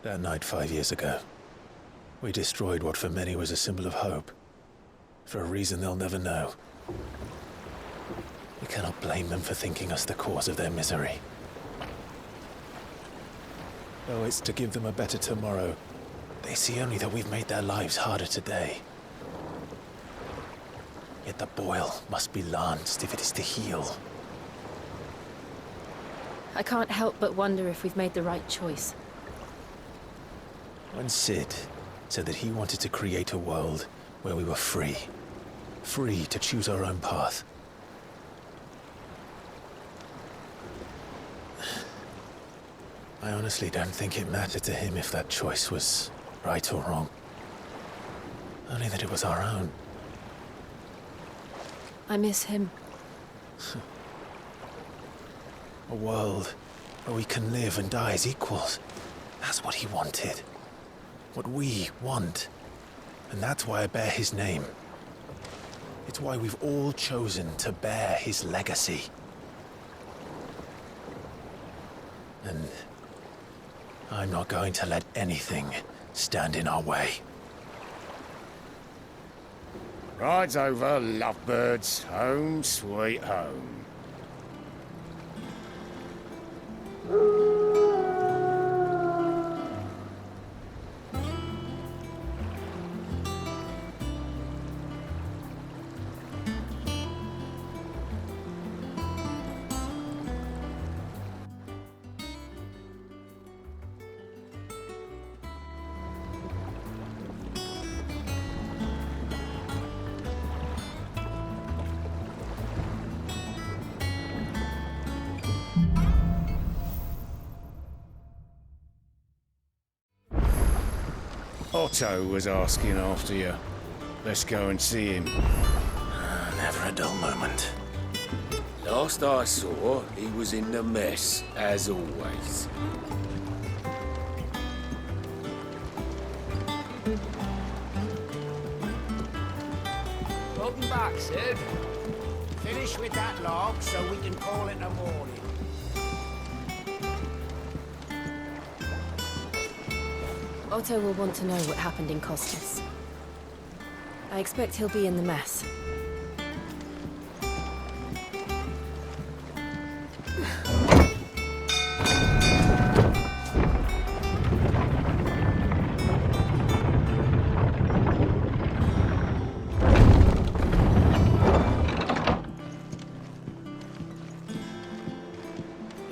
That night 5 years ago, we destroyed what for many was a symbol of hope. For a reason they'll never know. We cannot blame them for thinking us the cause of their misery. Though it's to give them a better tomorrow, they see only that we've made their lives harder today. Yet the boil must be lanced if it is to heal. I can't help but wonder if we've made the right choice. When Sid said that he wanted to create a world where we were free. Free to choose our own path. I honestly don't think it mattered to him if that choice was right or wrong. Only that it was our own. I miss him. A world where we can live and die as equals. That's what he wanted. What we want. And that's why I bear his name. It's why we've all chosen to bear his legacy. And I'm not going to let anything stand in our way. Ride's over, lovebirds. Home sweet home. Otto was asking after you. Let's go and see him. Never a dull moment. Last I saw, he was in the mess, as always. Welcome back, Sid. Finish with that log so we can call it a morning. Otto will want to know what happened in Costas. I expect he'll be in the mess.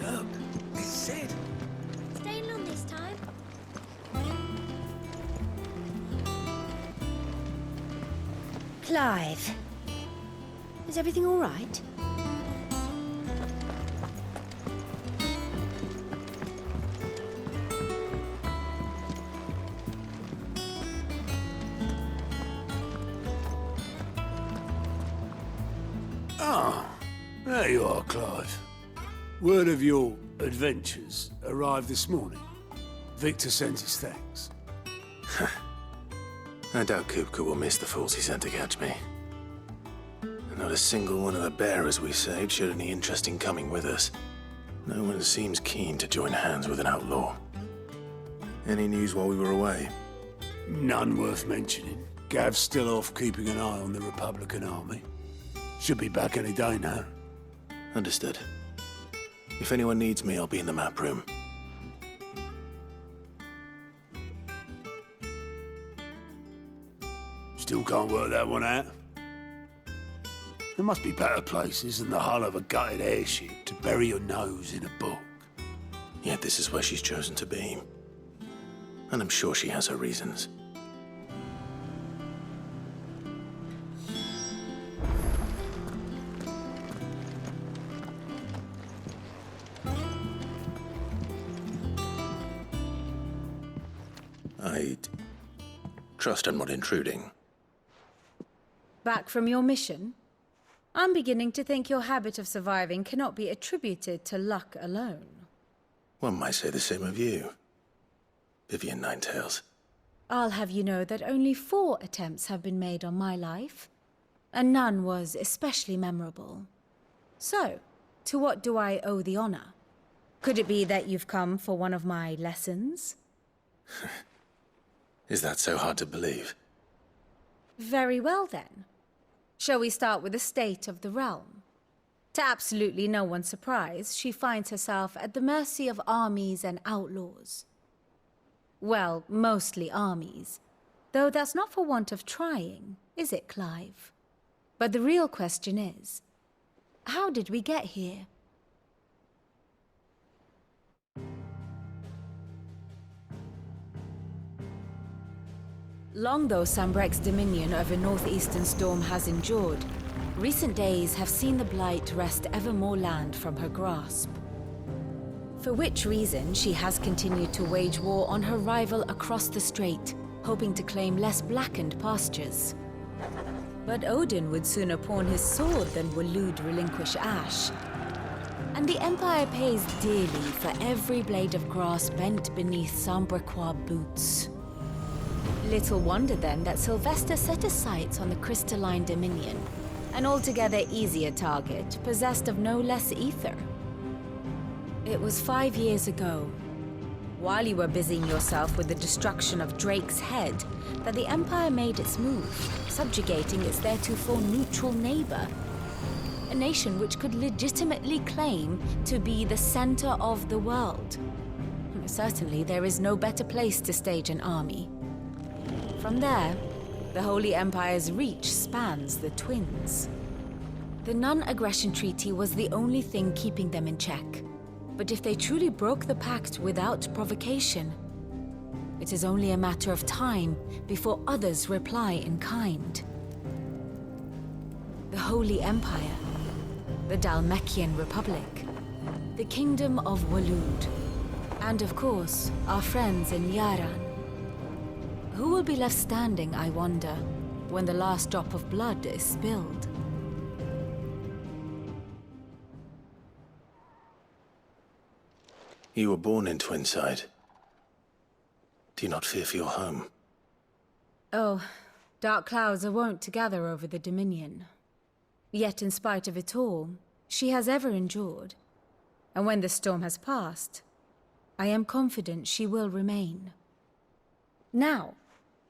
Look, it's Sid. Staying long this time? Clive, is everything all right? Ah, there you are, Clive. Word of your adventures arrived this morning. Victor sends his thanks. I doubt Kupka will miss the fools he sent to catch me. And not a single one of the bearers we saved showed any interest in coming with us. No one seems keen to join hands with an outlaw. Any news while we were away? None worth mentioning. Gav's still off keeping an eye on the Republican army. Should be back any day now. Understood. If anyone needs me, I'll be in the map room. Still can't work that one out. There must be better places than the hull of a gutted airship to bury your nose in a book. Yet this is where she's chosen to be. And I'm sure she has her reasons. I trust I'm not intruding. Back from your mission? I'm beginning to think your habit of surviving cannot be attributed to luck alone. One might say the same of you, Vivian Ninetails. I'll have you know that only 4 attempts have been made on my life, and none was especially memorable. So, to what do I owe the honor? Could it be that you've come for one of my lessons? Is that so hard to believe? Very well, then. Shall we start with the state of the realm? To absolutely no one's surprise, she finds herself at the mercy of armies and outlaws. Well, mostly armies. Though that's not for want of trying, is it, Clive? But the real question is, how did we get here? Long though Sambrek's dominion over northeastern Storm has endured, recent days have seen the Blight wrest ever more land from her grasp. For which reason she has continued to wage war on her rival across the strait, hoping to claim less blackened pastures. But Odin would sooner pawn his sword than Waloed relinquish Ash. And the Empire pays dearly for every blade of grass bent beneath Sambrequois boots. Little wonder then that Sylvester set his sights on the crystalline dominion, an altogether easier target, possessed of no less ether. It was 5 years ago, while you were busying yourself with the destruction of Drake's head, that the Empire made its move, subjugating its theretofore neutral neighbor. A nation which could legitimately claim to be the center of the world. Certainly, there is no better place to stage an army. From there, the Holy Empire's reach spans the Twins. The non-aggression treaty was the only thing keeping them in check. But if they truly broke the pact without provocation, it is only a matter of time before others reply in kind. The Holy Empire, the Dhalmekian Republic, the Kingdom of Waloed, and of course, our friends in Yaran. Who will be left standing, I wonder, when the last drop of blood is spilled? You were born in Twinside. Do you not fear for your home? Oh, dark clouds are wont to gather over the Dominion. Yet in spite of it all, she has ever endured. And when the storm has passed, I am confident she will remain. Now,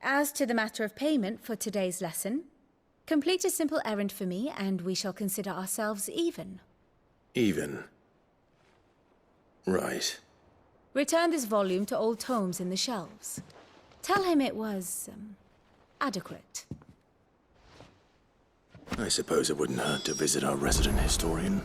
as to the matter of payment for today's lesson, complete a simple errand for me and we shall consider ourselves even. Even? Right. Return this volume to old tomes in the shelves. Tell him it was, adequate. I suppose it wouldn't hurt to visit our resident historian.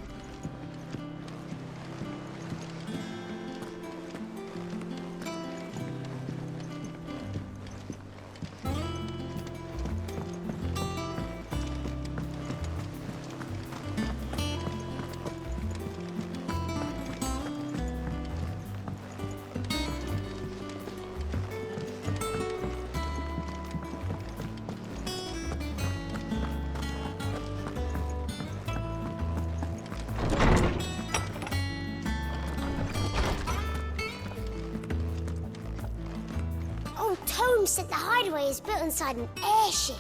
Holmes said the hideaway is built inside an airship.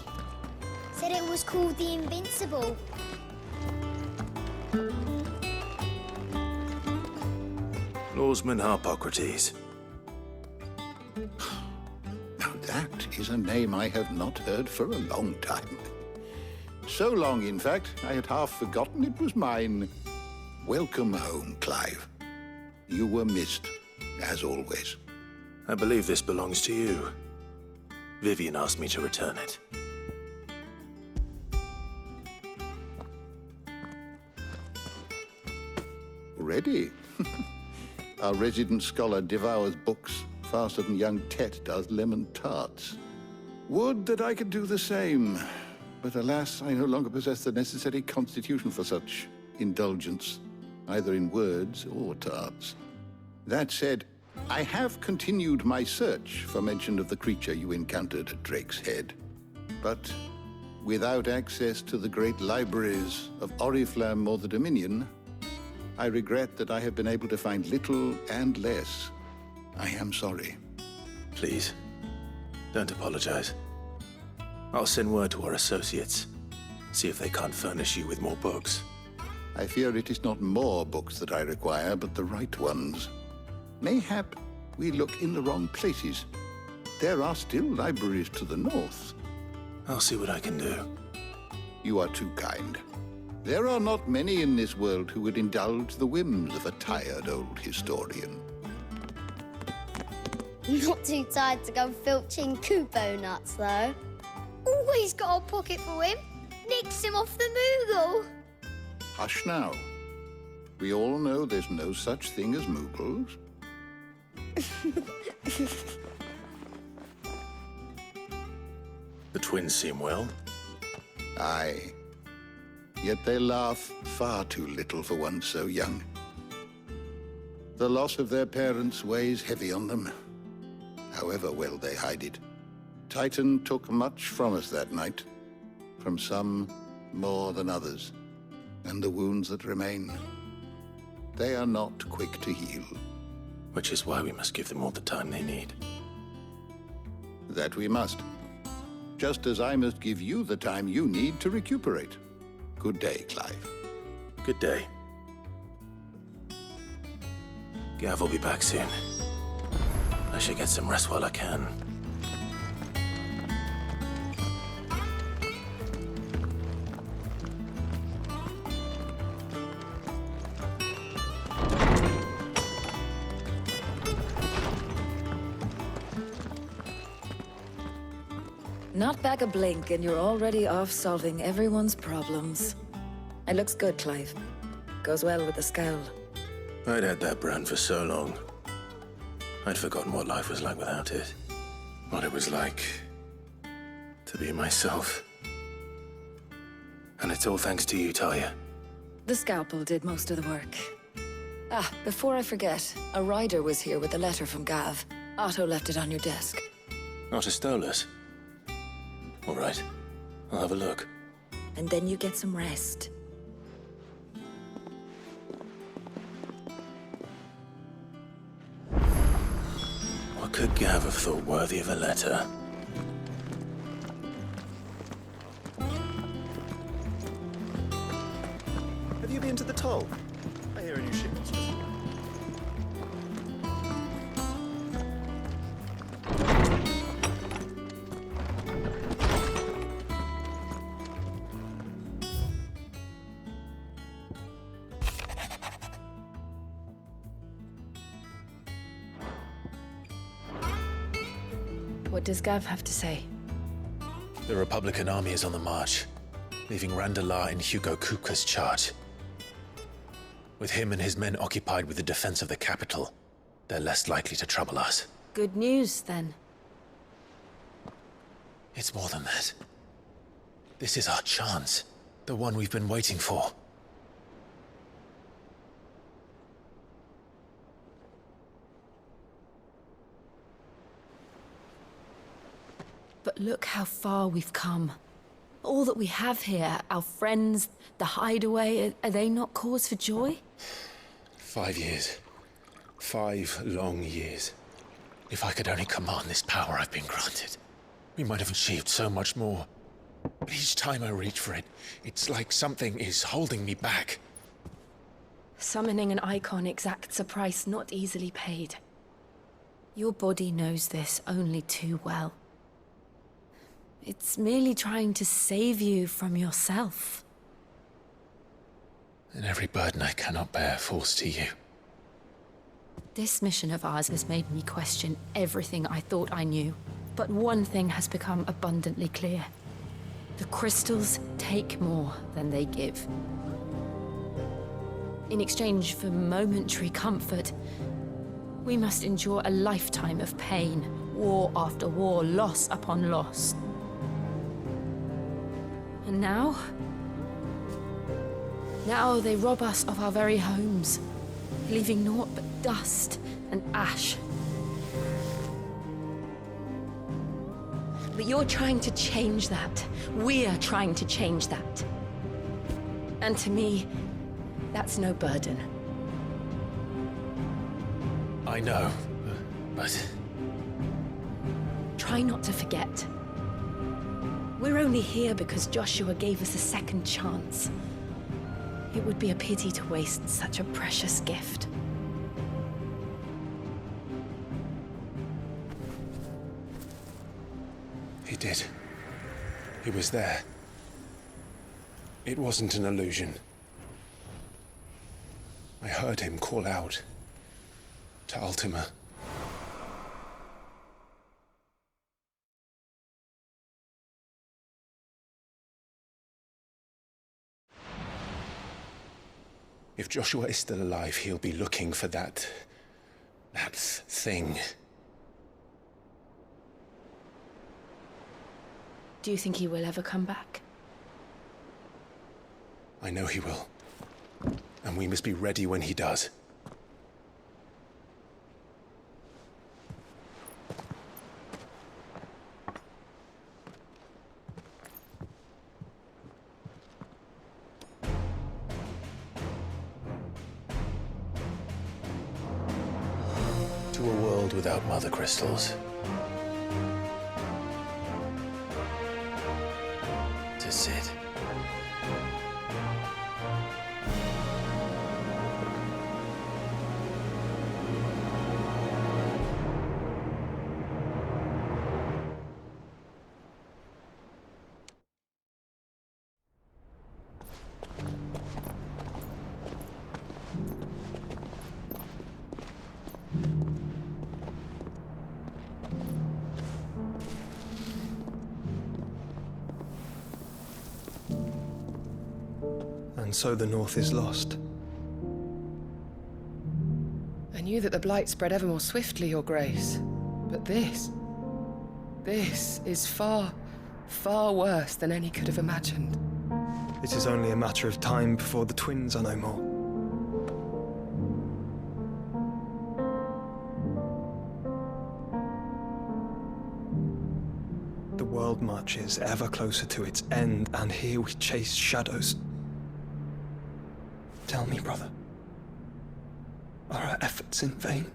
Said it was called the Invincible. Lawsman Harpocrates. Now that is a name I have not heard for a long time. So long, in fact, I had half forgotten it was mine. Welcome home, Clive. You were missed, as always. I believe this belongs to you. Vivian asked me to return it. Ready? Our resident scholar devours books faster than young Tet does lemon tarts. Would that I could do the same. But alas, I no longer possess the necessary constitution for such indulgence, either in words or tarts. That said, I have continued my search for mention of the creature you encountered at Drake's Head. But without access to the great libraries of Oriflamme or the Dominion, I regret that I have been able to find little and less. I am sorry. Please, don't apologize. I'll send word to our associates. See if they can't furnish you with more books. I fear it is not more books that I require, but the right ones. Mayhap we look in the wrong places. There are still libraries to the north. I'll see what I can do. You are too kind. There are not many in this world who would indulge the whims of a tired old historian. Not too tired to go filching Kupo nuts, though. Always got a pocket for him. Nicks him off the Moogle. Hush now. We all know there's no such thing as Moogles. The twins seem well. Aye. Yet they laugh far too little for one so young. The loss of their parents weighs heavy on them, however well they hide it. Titan took much from us that night, from some more than others, and the wounds that remain, they are not quick to heal. Which is why we must give them all the time they need. That we must. Just as I must give you the time you need to recuperate. Good day, Clive. Good day. Gav will be back soon. I should get some rest while I can. Not back a blink and you're already off solving everyone's problems. It looks good, Clive. Goes well with the scowl. I'd had that brand for so long. I'd forgotten what life was like without it. What it was like to be myself. And it's all thanks to you, Talia. The scalpel did most of the work. Ah, before I forget, a rider was here with a letter from Gav. Otto left it on your desk. Otto stole us. All right, I'll have a look. And then you get some rest. What could Gav have thought worthy of a letter? Have you been to the toll? I hear a new shipment's just arrived. What does Gav have to say? The Republican army is on the march, leaving Randalar in Hugo Kupka's charge. With him and his men occupied with the defense of the capital, they're less likely to trouble us. Good news, then. It's more than that. This is our chance, the one we've been waiting for. But look how far we've come. All that we have here, our friends, the hideaway, are they not cause for joy? 5 years. 5 long years. If I could only command this power I've been granted, we might have achieved so much more. But each time I reach for it, it's like something is holding me back. Summoning an icon exacts a price not easily paid. Your body knows this only too well. It's merely trying to save you from yourself. And every burden I cannot bear falls to you. This mission of ours has made me question everything I thought I knew. But one thing has become abundantly clear. The crystals take more than they give. In exchange for momentary comfort, we must endure a lifetime of pain, war after war, loss upon loss. And now they rob us of our very homes, leaving naught but dust and ash. But you're trying to change that. We're trying to change that. And to me, that's no burden. I know, but... Try not to forget. We're only here because Joshua gave us a second chance. It would be a pity to waste such a precious gift. He did. He was there. It wasn't an illusion. I heard him call out to Ultima. If Joshua is still alive, he'll be looking for that thing. Do you think he will ever come back? I know he will. And we must be ready when he does. To a world without mother crystals. To Sid. And so the North is lost. I knew that the Blight spread ever more swiftly, Your Grace. But this is far, far worse than any could have imagined. It is only a matter of time before the twins are no more. The world marches ever closer to its end, and here we chase shadows. Tell me, brother, are our efforts in vain?